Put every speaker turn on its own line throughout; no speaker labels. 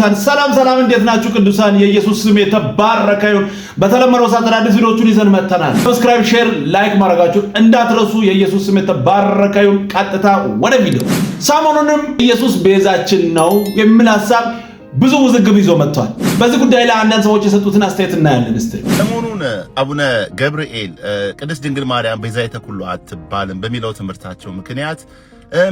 ሰላም እንዴት ናችሁ ቅዱሳን? የኢየሱስ ስም የተባረከ ይሁን። በተለመደው ሰዓት አዲስ ቪዲዮዎችን ይዘን መጥተናል። ሰብስክራይብ፣ ሼር፣ ላይክ ማድረጋችሁን እንዳትረሱ። የኢየሱስ ስም የተባረከ ይሁን። ቀጥታ ወደ ቪዲዮ። ሰሞኑንም ኢየሱስ ቤዛችን ነው የሚል ሐሳብ ብዙ ውዝግብ ይዞ መጥቷል። በዚህ ጉዳይ ላይ አንዳንድ ሰዎች የሰጡትን አስተያየት እናያለን። እስቲ
ሰሞኑን አቡነ ገብርኤል ቅድስት ድንግል ማርያም ቤዛይተ ኩሉ አትባልም በሚለው ትምህርታቸው ምክንያት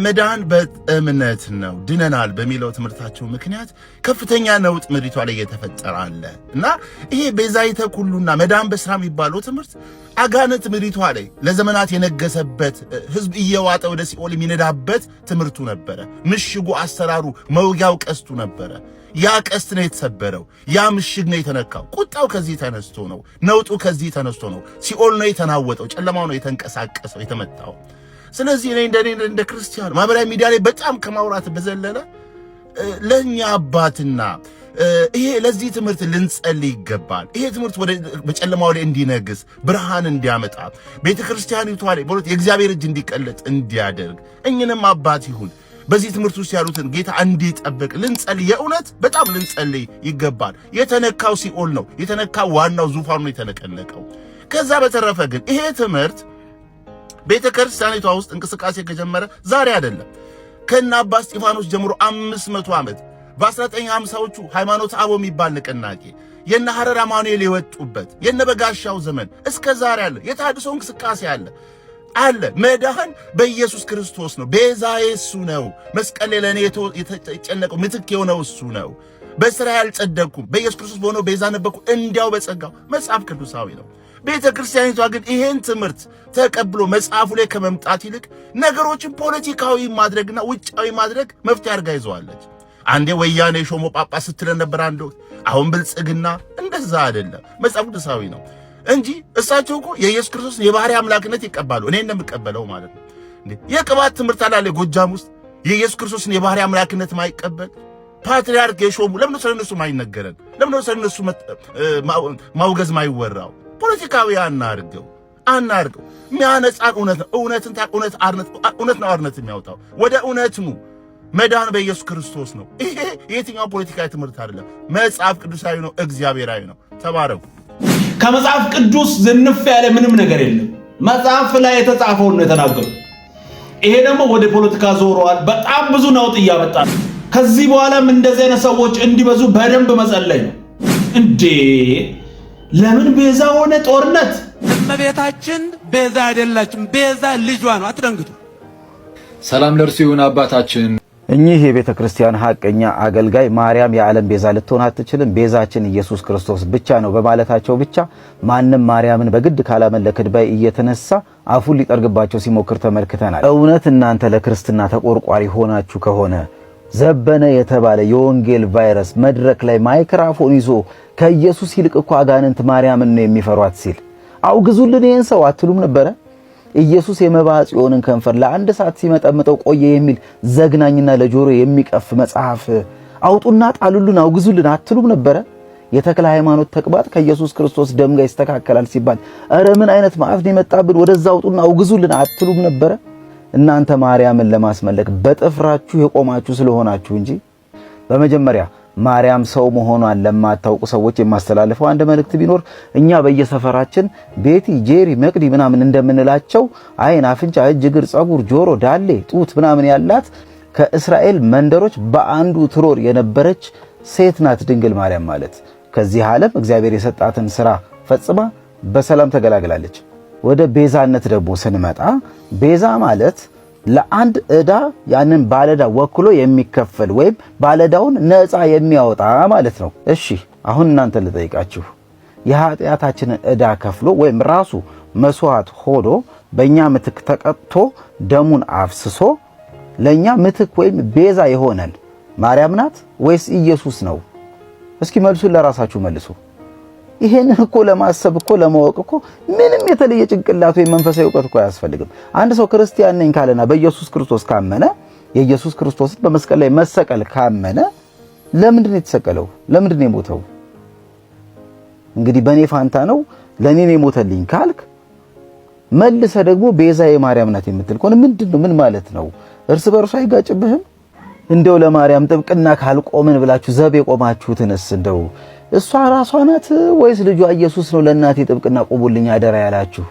መዳን በእምነት ነው ድነናል በሚለው ትምህርታቸው ምክንያት ከፍተኛ ነውጥ ምድሪቷ ላይ እየተፈጠረ አለ እና ይሄ ቤዛይተ ኩሉና መዳን በስራ የሚባለው ትምህርት አጋንንት ምድሪቷ ላይ ለዘመናት የነገሰበት ህዝብ እየዋጠ ወደ ሲኦል የሚነዳበት ትምህርቱ ነበረ። ምሽጉ፣ አሰራሩ፣ መውጊያው ቀስቱ ነበረ። ያ ቀስት ነው የተሰበረው። ያ ምሽግ ነው የተነካው። ቁጣው ከዚህ ተነስቶ ነው። ነውጡ ከዚህ ተነስቶ ነው። ሲኦል ነው የተናወጠው። ጨለማው ነው የተንቀሳቀሰው የተመታው። ስለዚህ እኔ እንደ ክርስቲያን ማህበራዊ ሚዲያ ላይ በጣም ከማውራት በዘለለ ለኛ አባትና ይሄ ለዚህ ትምህርት ልንጸልይ ይገባል። ይሄ ትምህርት በጨለማው ላይ እንዲነግስ ብርሃን እንዲያመጣ ቤተክርስቲያኒቷ ላይ በእውነት የእግዚአብሔር እጅ እንዲቀለጥ እንዲያደርግ እኝንም አባት ይሁን በዚህ ትምህርት ውስጥ ያሉትን ጌታ እንዲጠብቅ ልንጸልይ የእውነት በጣም ልንጸልይ ይገባል። የተነካው ሲኦል ነው የተነካው፣ ዋናው ዙፋኑ ነው የተነቀነቀው። ከዛ በተረፈ ግን ይሄ ትምህርት ቤተክርስቲያኒቷ ውስጥ እንቅስቃሴ ከጀመረ ዛሬ አይደለም። ከነ አባ እስጢፋኖስ ጀምሮ 500 ዓመት በ1950ዎቹ ሃይማኖተ አበው የሚባል ንቅናቄ የነ ሐረር አማኑኤል የወጡበት የነ በጋሻው ዘመን እስከ ዛሬ አለ። የታድሶ እንቅስቃሴ አለ። መዳን በኢየሱስ ክርስቶስ ነው። ቤዛዬ እሱ ነው። መስቀል ላይ ለኔ የተጨነቀው ምትክ የሆነው እሱ ነው። በሥራ ያልጸደቅኩም በኢየሱስ ክርስቶስ በሆነው ቤዛ ነበርኩ እንዲያው በጸጋው መጽሐፍ ቅዱሳዊ ነው። ቤተ ክርስቲያኒቷ ግን ይሄን ትምህርት ተቀብሎ መጽሐፉ ላይ ከመምጣት ይልቅ ነገሮችን ፖለቲካዊ ማድረግና ውጫዊ ማድረግ መፍትሄ አድርጋ ይዘዋለች። አንዴ ወያኔ ሾሞ ጳጳስ ስትለን ነበር አንድ ወቅት። አሁን ብልጽግና እንደዛ አይደለም፣ መጽሐፍ ቅዱሳዊ ነው እንጂ እሳቸው እኮ የኢየሱስ ክርስቶስን የባህሪ አምላክነት ይቀባሉ። እኔ እንደምቀበለው ማለት ነው። የቅባት ትምህርት አላለ ጎጃም ውስጥ የኢየሱስ ክርስቶስን የባህሪ አምላክነት ማይቀበል ፓትርያርክ የሾሙ ለምን ስለነሱ ማይነገረን? ለምን ስለነሱ ማውገዝ ማይወራው? ፖለቲካዊ አናርገው። የሚያነጻ እውነትን እውነት ነው አርነት የሚያወጣው ወደ እውነት ነው። መዳን በኢየሱስ ክርስቶስ ነው። ይሄ የትኛው ፖለቲካዊ ትምህርት አይደለም። መጽሐፍ ቅዱሳዊ ነው፣ እግዚአብሔራዊ ነው። ተባረኩ።
ከመጽሐፍ ቅዱስ ዝንፍ ያለ ምንም ነገር የለም። መጽሐፍ ላይ የተጻፈውን ነው የተናገሩ። ይሄ ደግሞ ወደ ፖለቲካ ዞሯል። በጣም ብዙ ነውጥ እያመጣ ነው። ከዚህ በኋላም እንደዚህ አይነት ሰዎች እንዲበዙ በደንብ መጸለይ ነው። እንዴ ለምን ቤዛ ሆነ ጦርነት?
እመቤታችን ቤዛ አይደላችም። ቤዛ ልጇ ነው። አትደንግጡ።
ሰላም ለእርሱ ይሁን አባታችን።
እኚህ የቤተ ክርስቲያን ሐቀኛ አገልጋይ ማርያም የዓለም ቤዛ ልትሆን አትችልም፣ ቤዛችን ኢየሱስ ክርስቶስ ብቻ ነው በማለታቸው ብቻ ማንም ማርያምን በግድ ካላመለከ ድባይ እየተነሳ አፉን ሊጠርግባቸው ሲሞክር ተመልክተናል። እውነት እናንተ ለክርስትና ተቆርቋሪ ሆናችሁ ከሆነ ዘበነ የተባለ የወንጌል ቫይረስ መድረክ ላይ ማይክራፎን ይዞ ከኢየሱስ ይልቅ እኮ አጋንንት ማርያምን ነው የሚፈሯት ሲል አውግዙልን ይሄን ሰው አትሉም ነበረ? ኢየሱስ የመባ ጽዮንን ከንፈር ለአንድ ሰዓት ሲመጠምጠው ቆየ የሚል ዘግናኝና ለጆሮ የሚቀፍ መጽሐፍ አውጡና ጣሉልን አውግዙልን አትሉም ነበረ? የተክለ ሃይማኖት ተቅባጥ ከኢየሱስ ክርስቶስ ደም ጋር ይስተካከላል ሲባል ኧረ ምን አይነት ማዕት ነው የመጣብን ወደዛ አውጡና አውግዙልን አትሉም ነበረ? እናንተ ማርያምን ለማስመለክ በጥፍራችሁ የቆማችሁ ስለሆናችሁ እንጂ። በመጀመሪያ ማርያም ሰው መሆኗን ለማታውቁ ሰዎች የማስተላልፈው አንድ መልእክት ቢኖር እኛ በየሰፈራችን ቤቲ፣ ጄሪ፣ መቅዲ ምናምን እንደምንላቸው አይን፣ አፍንጫ፣ እጅ፣ እግር፣ ጸጉር፣ ጆሮ፣ ዳሌ፣ ጡት ምናምን ያላት ከእስራኤል መንደሮች በአንዱ ትሮር የነበረች ሴት ናት ድንግል ማርያም ማለት። ከዚህ ዓለም እግዚአብሔር የሰጣትን ሥራ ፈጽማ በሰላም ተገላግላለች። ወደ ቤዛነት ደግሞ ስንመጣ ቤዛ ማለት ለአንድ ዕዳ ያንን ባለዕዳ ወክሎ የሚከፈል ወይም ባለዕዳውን ነፃ የሚያወጣ ማለት ነው። እሺ አሁን እናንተ ልጠይቃችሁ፣ የኃጢአታችንን ዕዳ ከፍሎ ወይም ራሱ መስዋዕት ሆኖ በእኛ ምትክ ተቀጥቶ ደሙን አፍስሶ ለእኛ ምትክ ወይም ቤዛ የሆነን ማርያም ናት ወይስ ኢየሱስ ነው? እስኪ መልሱን ለራሳችሁ መልሱ። ይሄን እኮ ለማሰብ እኮ ለማወቅ እኮ ምንም የተለየ ጭንቅላት ወይ መንፈሳዊ ዕውቀት እኮ አያስፈልግም። አንድ ሰው ክርስቲያን ነኝ ካለና በኢየሱስ ክርስቶስ ካመነ የኢየሱስ ክርስቶስን በመስቀል ላይ መሰቀል ካመነ ለምንድን ነው የተሰቀለው? ለምንድን ነው የሞተው? እንግዲህ በኔ ፋንታ ነው ለኔ ነው የሞተልኝ ካልክ መልሰ ደግሞ ቤዛ የማርያም ናት የምትል ከሆነ ምንድነው? ምን ማለት ነው? እርስ በርሱ አይጋጭብህም? እንደው ለማርያም ጥብቅና ካልቆምን ብላችሁ ዘብ የቆማችሁትንስ እንደው እሷ ራሷ ናት ወይስ ልጇ ኢየሱስ ነው ለእናቴ ጥብቅና ቆሙልኝ አደራ ያላችሁ?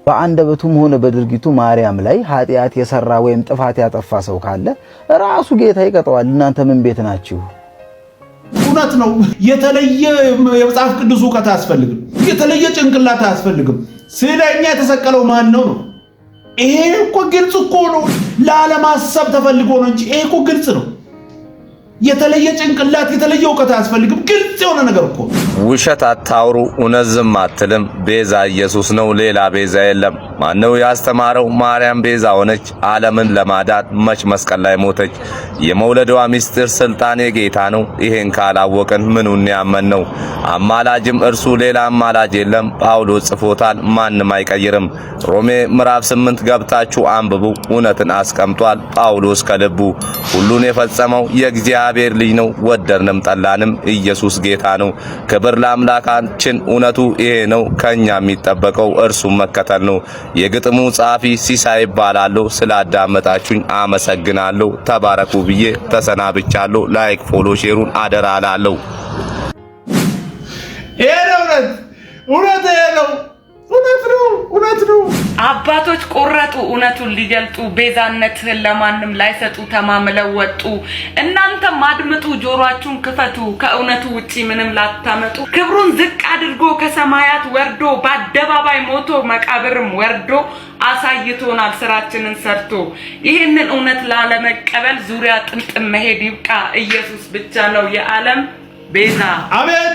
በአንደበቱም ሆነ በድርጊቱ ማርያም ላይ ኃጢአት የሰራ ወይም ጥፋት ያጠፋ ሰው ካለ ራሱ ጌታ ይቀጣዋል። እናንተ ምን ቤት ናችሁ?
እውነት ነው። የተለየ የመጽሐፍ ቅዱስ ዕውቀት አያስፈልግም። የተለየ ጭንቅላት አያስፈልግም። ስለኛ የተሰቀለው ማን ነው? ይሄ እኮ ግልጽ እኮ ነው። ላለማሰብ ተፈልጎ ነው እንጂ ይሄ እኮ ግልጽ ነው። የተለየ ጭንቅላት የተለየ ዕውቀት አያስፈልግም። ግልጽ የሆነ ነገር እኮ።
ውሸት አታውሩ፣ እውነት ዝም አትልም። ቤዛ ኢየሱስ ነው፣ ሌላ ቤዛ የለም። ማነው ያስተማረው? ማርያም ቤዛ ሆነች ዓለምን ለማዳን መች መስቀል ላይ ሞተች። የመውለዷ ምስጢር ስልጣን የጌታ ነው። ይሄን ካላወቅን ምኑን ያመን ነው? አማላጅም እርሱ ሌላ አማላጅ የለም። ጳውሎስ ጽፎታል፣ ማንም አይቀይርም። ሮሜ ምዕራፍ 8 ገብታችሁ አንብቡ። እውነትን አስቀምጧል ጳውሎስ ከልቡ። ሁሉን የፈጸመው የእግዚአብሔር ልጅ ነው። ወደድንም ጠላንም ኢየሱስ ጌታ ነው። ክብር ለአምላካችን። እውነቱ ይሄ ነው። ከኛ የሚጠበቀው እርሱን መከተል ነው። የግጥሙ ጻፊ ሲሳይ ይባላለሁ። ስላዳመጣችሁኝ አመሰግናለሁ። ተባረኩ ብዬ ተሰናብቻለሁ። ላይክ ፎሎ ሼሩን አደራ አላለሁ።
ይሄ ነው እውነት ነው። እውነት ነው።
አባቶች ቆረጡ እውነቱን ሊገልጡ ቤዛነትህን ለማንም ላይሰጡ ተማምለው ወጡ። እናንተም አድምጡ ጆሮአችሁን ክፈቱ ከእውነቱ ውጪ ምንም ላታመጡ። ክብሩን ዝቅ አድርጎ ከሰማያት ወርዶ በአደባባይ ሞቶ መቃብርም ወርዶ አሳይቶናል ስራችንን ሰርቶ። ይህንን እውነት ላለመቀበል ዙሪያ ጥምጥም መሄድ ይብቃ። ኢየሱስ ብቻ ነው የዓለም ቤዛ።
አሜን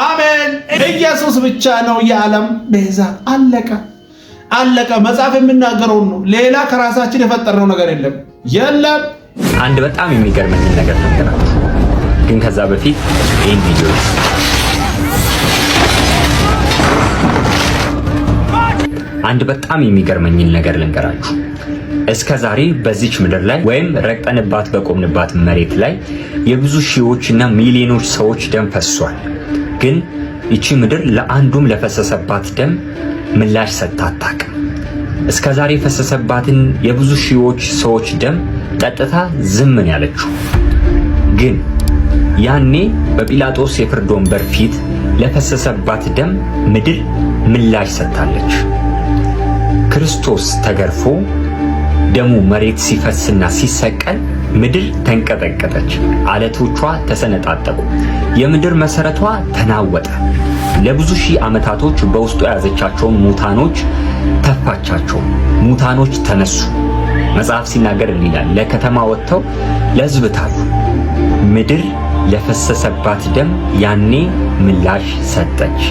አሜን። ኢየሱስ ብቻ ነው የዓለም ቤዛ። አለቀ። መጽሐፍ የሚናገረው ነው። ሌላ ከራሳችን የፈጠርነው ነገር የለም።
አንድ በጣም የሚገርመኝ ነገር ልንገራችሁ፣ ግን ከዛ በፊት ይህን ቪዲዮ አንድ በጣም የሚገርመኝ ነገር ልንገራችሁ። እስከ ዛሬ በዚች ምድር ላይ ወይም ረግጠንባት በቆምንባት መሬት ላይ የብዙ ሺዎችና ሚሊዮኖች ሰዎች ደም ፈሷል። ግን ይቺ ምድር ለአንዱም ለፈሰሰባት ደም ምላሽ ሰጥታ አታውቅም። እስከ ዛሬ የፈሰሰባትን የብዙ ሺዎች ሰዎች ደም ጠጥታ ዝም ነው ያለችው። ግን ያኔ በጲላጦስ የፍርድ ወንበር ፊት ለፈሰሰባት ደም ምድር ምላሽ ሰጥታለች። ክርስቶስ ተገርፎ ደሙ መሬት ሲፈስና ሲሰቀል ምድር ተንቀጠቀጠች፣ አለቶቿ ተሰነጣጠቁ፣ የምድር መሰረቷ ተናወጠ። ለብዙ ሺህ ዓመታቶች በውስጡ የያዘቻቸውን ሙታኖች ተፋቻቸው። ሙታኖች ተነሱ። መጽሐፍ ሲናገር ይላል ለከተማ ወጥተው ለሕዝብ ታዩ። ምድር ለፈሰሰባት ደም ያኔ ምላሽ ሰጠች።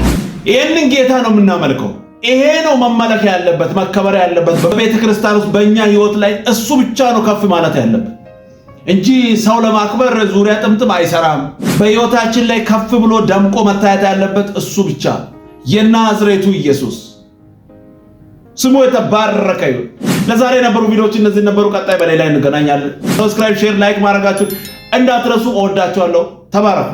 ይህንን ጌታ ነው የምናመልከው። ይሄ ነው መመለክ ያለበት፣ መከበር ያለበት በቤተ ክርስቲያን ውስጥ በእኛ ህይወት ላይ እሱ ብቻ ነው ከፍ ማለት ያለበት እንጂ ሰው ለማክበር ዙሪያ ጥምጥም አይሰራም። በህይወታችን ላይ ከፍ ብሎ ደምቆ መታየት ያለበት እሱ ብቻ፣ የናዝሬቱ ኢየሱስ ስሙ የተባረከ ይሁን። ለዛሬ የነበሩ ቪዲዮዎች እነዚህ ነበሩ። ቀጣይ በሌላ እንገናኛለን። ሰብስክራይብ፣ ሼር፣ ላይክ ማድረጋችሁን እንዳትረሱ። እወዳችኋለሁ። ተባረኩ።